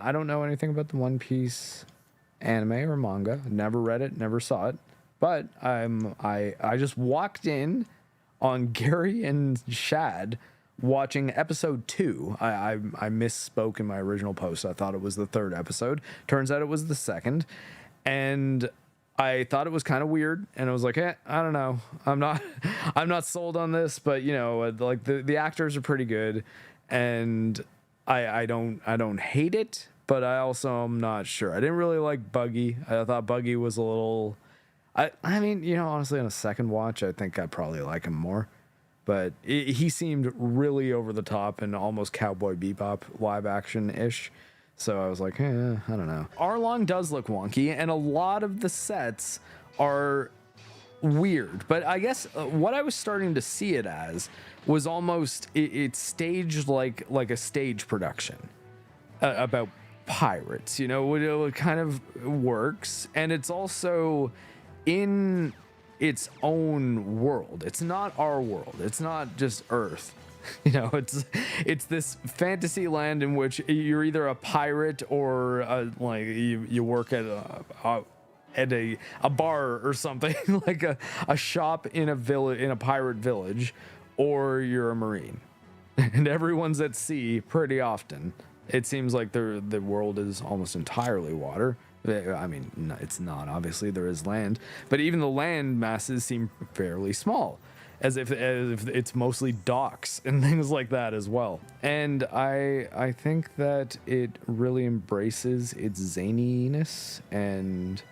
I don't know anything about the One Piece anime or manga. Never read it, never saw it. But I just walked in on Gary and Shad watching episode 2. I misspoke in my original post. I thought it was the 3rd episode. Turns out it was the 2nd. And I thought it was kind of weird, and I was like, I don't know. I'm not sold on this, but you know, like the actors are pretty good, and I don't hate it, but I also am not sure. I didn't really like Buggy. I thought Buggy was a little. I mean, you know, honestly, on a second watch, I think I probably like him more. But he seemed really over the top and almost Cowboy Bebop live action ish. So I was like, I don't know. Arlong does look wonky, and a lot of the sets are weird. But I guess what I was starting to see it as was almost it's staged like a stage production about pirates. You know, it kind of works, and it's also in its own world. It's not our world. It's not just Earth. You know, it's this fantasy land in which you're either a pirate or like you work at a bar or something, like a shop in a village, in a pirate village, or you're a marine. And everyone's at sea pretty often. It seems like the world is almost entirely water. I mean, it's not, obviously there is land, but even the land masses seem fairly small, as if it's mostly docks and things like that as well. And I think that it really embraces its zaniness, and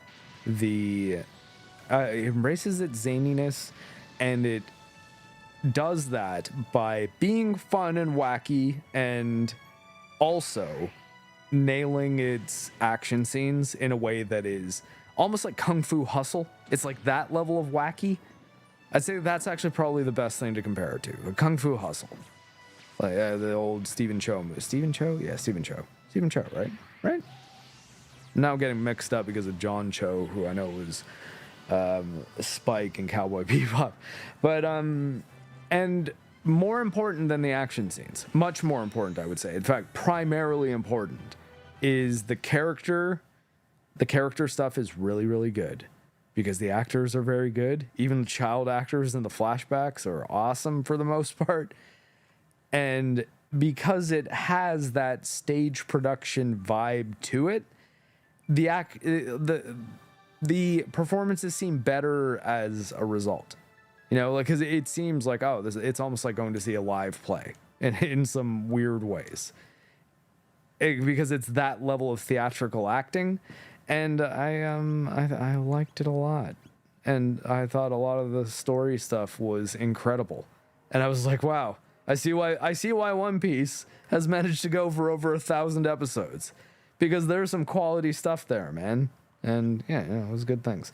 it does that by being fun and wacky, and also nailing its action scenes in a way that is almost like Kung Fu Hustle. It's like that level of wacky. I'd say that's actually probably the best thing to compare it to. A Kung Fu Hustle. Like the old Stephen Chow movie. Stephen Chow? Yeah, Stephen Chow. Stephen Chow, right? Right? Now I'm getting mixed up because of John Cho, who I know was Spike and Cowboy Bebop. But, and more important than the action scenes, much more important, I would say. In fact, primarily important, is the character. The character stuff is really, really good, because the actors are very good. Even the child actors in the flashbacks are awesome for the most part. And because it has that stage production vibe to it, the performances seem better as a result. You know, like, because it seems like, it's almost like going to see a live play in some weird ways. Because it's that level of theatrical acting. And I liked it a lot. And I thought a lot of the story stuff was incredible. And I was like, wow, I see why One Piece has managed to go for over 1,000 episodes. Because there's some quality stuff there, man. And yeah, it was good things.